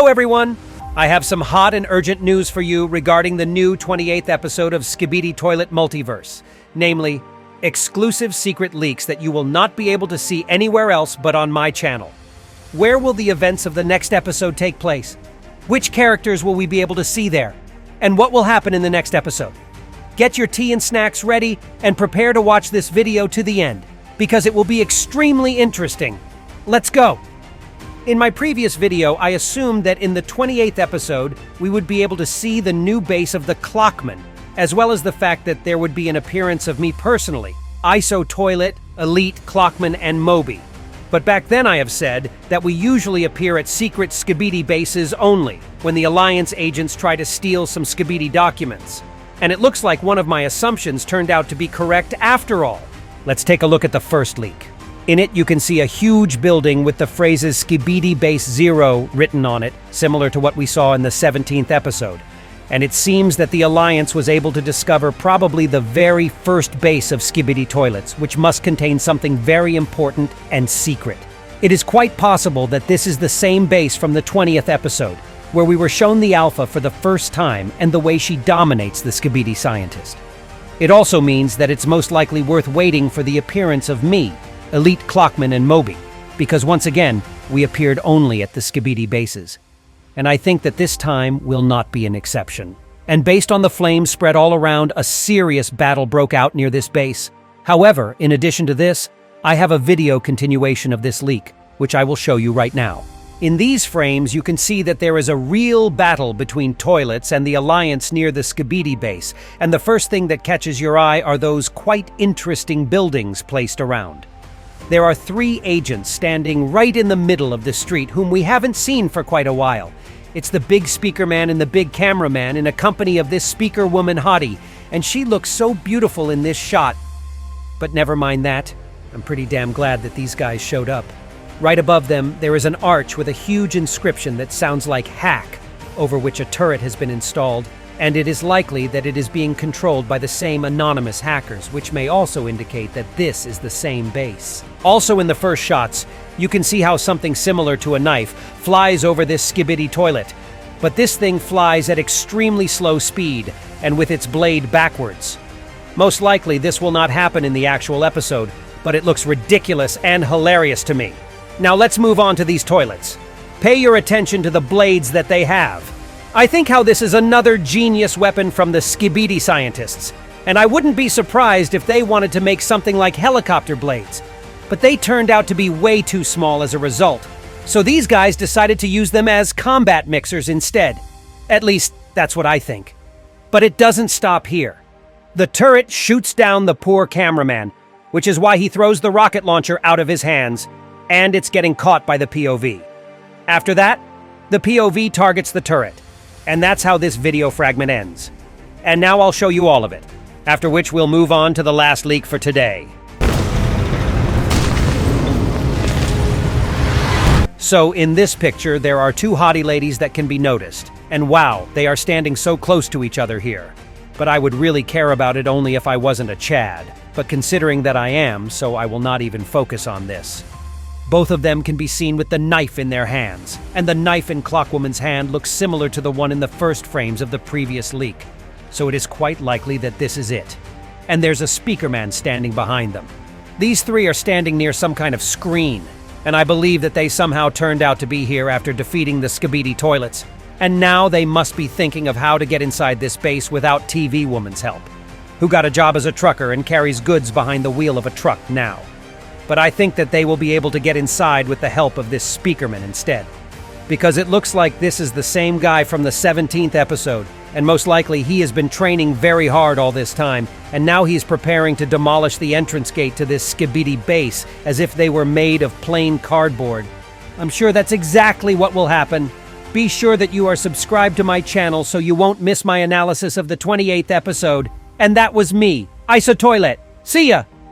Hello, everyone! I have some hot and urgent news for you regarding the new 28th episode of Skibidi Toilet Multiverse, namely, exclusive secret leaks that you will not be able to see anywhere else but on my channel. Where will the events of the next episode take place? Which characters will we be able to see there? And what will happen in the next episode? Get your tea and snacks ready and prepare to watch this video to the end, because it will be extremely interesting. Let's go! In my previous video, I assumed that in the 28th episode, we would be able to see the new base of the Clockman, as well as the fact that there would be an appearance of me personally, ISO Toilet, Elite, Clockman, and Moby. But back then I have said that we usually appear at secret Skibidi bases only, when the Alliance agents try to steal some Skibidi documents. And it looks like one of my assumptions turned out to be correct after all. Let's take a look at the first leak. In it, you can see a huge building with the phrases Skibidi Base 0 written on it, similar to what we saw in the 17th episode. And it seems that the Alliance was able to discover probably the very first base of Skibidi toilets, which must contain something very important and secret. It is quite possible that this is the same base from the 20th episode, where we were shown the Alpha for the first time and the way she dominates the Skibidi scientist. It also means that it's most likely worth waiting for the appearance of me, Elite, Clockman, and Moby, because once again, we appeared only at the Skibidi bases. And I think that this time will not be an exception. And based on the flames spread all around, a serious battle broke out near this base. However, in addition to this, I have a video continuation of this leak, which I will show you right now. In these frames, you can see that there is a real battle between toilets and the Alliance near the Skibidi base, and the first thing that catches your eye are those quite interesting buildings placed around. There are 3 agents standing right in the middle of the street whom we haven't seen for quite a while. It's the big speaker man and the big cameraman in a company of this speaker woman hottie, and she looks so beautiful in this shot. But never mind that. I'm pretty damn glad that these guys showed up. Right above them, there is an arch with a huge inscription that sounds like hack, over which a turret has been installed, and it is likely that it is being controlled by the same anonymous hackers, which may also indicate that this is the same base. Also in the first shots, you can see how something similar to a knife flies over this Skibidi toilet, but this thing flies at extremely slow speed and with its blade backwards. Most likely this will not happen in the actual episode, but it looks ridiculous and hilarious to me. Now let's move on to these toilets. Pay your attention to the blades that they have. I think how this is another genius weapon from the Skibidi scientists, and I wouldn't be surprised if they wanted to make something like helicopter blades, but they turned out to be way too small as a result. So these guys decided to use them as combat mixers instead. At least, that's what I think. But it doesn't stop here. The turret shoots down the poor cameraman, which is why he throws the rocket launcher out of his hands, and it's getting caught by the POV. After that, the POV targets the turret. And that's how this video fragment ends. And now I'll show you all of it, after which we'll move on to the last leak for today. So in this picture, there are 2 hottie ladies that can be noticed. And wow, they are standing so close to each other here. But I would really care about it only if I wasn't a Chad. But considering that I am, so I will not even focus on this. Both of them can be seen with the knife in their hands, and the knife in Clockwoman's hand looks similar to the one in the first frames of the previous leak, so it is quite likely that this is it. And there's a speaker man standing behind them. These 3 are standing near some kind of screen, and I believe that they somehow turned out to be here after defeating the Skibidi toilets, and now they must be thinking of how to get inside this base without TV Woman's help, who got a job as a trucker and carries goods behind the wheel of a truck now. But I think that they will be able to get inside with the help of this speakerman instead. Because it looks like this is the same guy from the 17th episode, and most likely he has been training very hard all this time, and now he's preparing to demolish the entrance gate to this Skibidi base as if they were made of plain cardboard. I'm sure that's exactly what will happen. Be sure that you are subscribed to my channel so you won't miss my analysis of the 28th episode. And that was me, ISO Toilet. See ya!